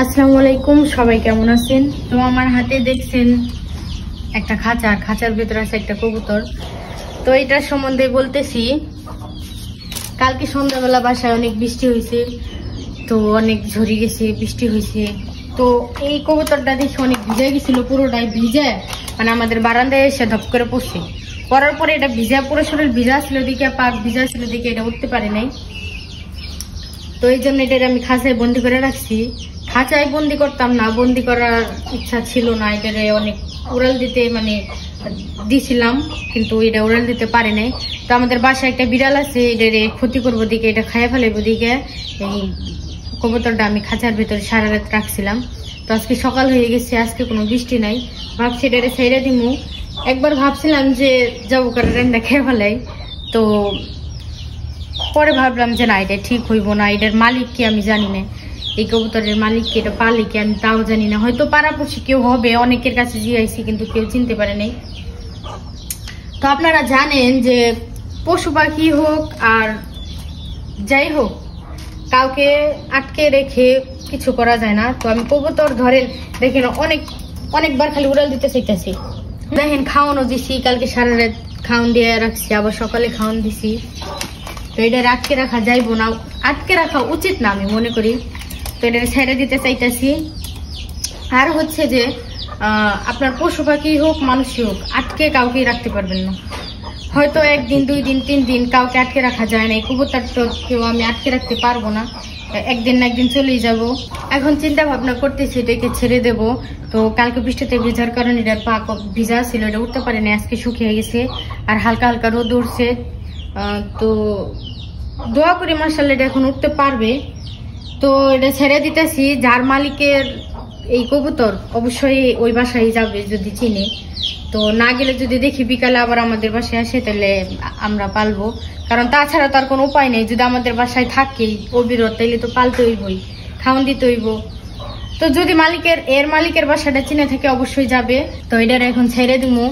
আসসালামু আলাইকুম, সবাই কেমন আছেন? তো আমার হাতে দেখছেন একটা খাঁচার ভেতরে আছে একটা কবুতর। তো এটার সম্বন্ধে বলতেছি, কালকে সন্ধ্যাবেলা বাসায় অনেক বৃষ্টি হয়েছে, তো অনেক ঝরে গেছে, বৃষ্টি হয়েছে। তো এই কবুতরটা দেখে অনেক ভিজে গেছিল, পুরোটাই ভিজে, মানে আমাদের বারান্দায় এসে ধপ করে পড়ছে। পড়ার পরে এটা ভিজা, পুরো শরীর ভিজা ছিল দিকে, পাক ভিজা ছিল দিকে, এটা উঠতে পারে নাই। তো এই জন্য এটা আমি খাঁচায় বন্দি করে রাখছি। খাঁচায় বন্দি করতাম না, বন্দি করার ইচ্ছা ছিল না। এটারে অনেক উড়াল দিতে মানে দিছিলাম, কিন্তু এটা উড়াল দিতে পারে নাই। তো আমাদের বাসায় একটা বিড়াল আছে, এটারে ক্ষতি করবো দিকে, এটা খাইয়া ফেলাইবো দিকে এই কবুতরটা আমি খাঁচার ভেতরে সারা রাত রাখছিলাম। তো আজকে সকাল হয়ে গেছে, আজকে কোনো বৃষ্টি নাই, ভাবছি এটারে ছেড়ে দিমু। একবার ভাবছিলাম যে যাবো কারণ রেন্ডা খেয়ে ফেলাই, তো পরে ভাবলাম যে না, এটা ঠিক হইব না। এটার মালিক কি আমি জানি না, এই কবুতরের মালিক কি, এটা পালে কি আমি তাও জানি না। হয়তো পাড়াপড়শি কেউ হবে, অনেকের কাছে জিজ্ঞাসি, কিন্তু কেউ চিনতে পারে নাই। তো আপনারা জানেন যে পশু পাখি হোক আর যাই হোক, কাউকে আটকে রেখে কিছু করা যায় না। তো আমি কবুতর ধরেন দেখেন অনেকবার খালি উড়াল দিতে চাইতেছি। দেখেন খাওয়ানো দিছি, কালকে সারা রাত খাওয়ান দিয়ে রাখছি, আবার সকালে খাওয়ান দিছি। তো এটা আটকে রাখা যাইব না, আটকে রাখা উচিত না আমি মনে করি। তো এটা ছেড়ে দিতে চাইতেছি। আর হচ্ছে যে আপনার পশু পাখি হোক মানুষই হোক, আটকে কাউকে রাখতে পারবেন না। হয়তো একদিন, 2 দিন, 3 দিন কাউকে আটকে রাখা যায় না। এই কবুতর তো কেউ আমি আটকে রাখতে পারবো না, একদিন না একদিন চলেই যাব। এখন চিন্তা ভাবনা করতেছি এটাকে ছেড়ে দেব। তো কালকে বৃষ্টিতে ভিজার কারণে এটার পা ভিজা ছিল, এটা উঠতে পারে না, আজকে শুকিয়ে গেছে। আর হালকা হালকা রোদ উঠছে, তো দোয়া করি মাশাআল্লাহ এটা এখন উঠতে পারবে। তো এটা ছেড়ে দিতেছি। যার মালিকের এই কবুতর অবশ্যই ওই বাসায় যাবে যদি চিনে। তো না গেলে যদি দেখি বিকালে আবার আমাদের বাসায় আসে, তাহলে আমরা পালবো, কারণ তাছাড়া তার কোনো উপায় নেই। যদি আমাদের বাসায় থাকে অবিরত, তাইলে তো পালতে হইবই, খাওয়ান দিতে হইব। তো যদি এর মালিকের বাসাটা চিনে থাকে অবশ্যই যাবে। তো এটার এখন ছেড়ে দিমু।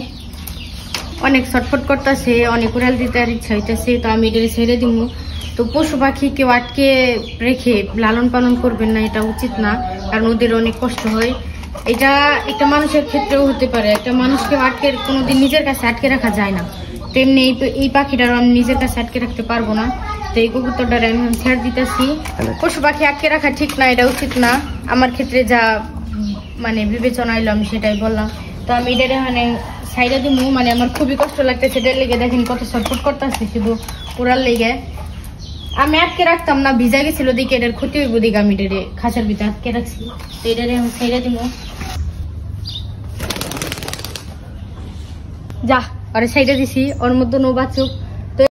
অনেক ছটফট করতেছে, অনেক উড়াল দিতে আর ইচ্ছা হইতেছে, তো আমি এটা ছেড়ে দিমু। তো পশু পাখি কেউ আটকে রেখে লালন পালন করবেন না, এটা উচিত না, কারণ ওদের অনেক কষ্ট হয়। এটা একটা মানুষের ক্ষেত্রেও হতে পারে, একটা মানুষকে আটকে কোনোদিন নিজের কাছে আটকে রাখা যায় না, তেমনি এই পাখিটারও আমি নিজের কাছে আটকে রাখতে পারবো না। তো এই কবুতরটার আমি ছেড়ে দিতেছি। পশু পাখি আটকে রাখা ঠিক না, এটা উচিত না। আমার ক্ষেত্রে যা মানে বিবেচনা এলো আমি সেটাই বললাম। তো আমি এটা মানে সাইডে দিমু, মানে আমার খুবই কষ্ট লাগতেছে এটার লেগে। দেখেন কত ছটফট করতেছে শুধু ওরার লেগে। আমি আটকে রাখতাম না, ভিজা গেছিল দিকে, এটার ক্ষতি হইব দিকে আমি এটারে খাঁচার ভিতরে আটকে রাখছি। তো এটারে আমি সাইডে দিমু। যা আরে সাইডে দিছি, ওর মধ্যে নো বাচুক।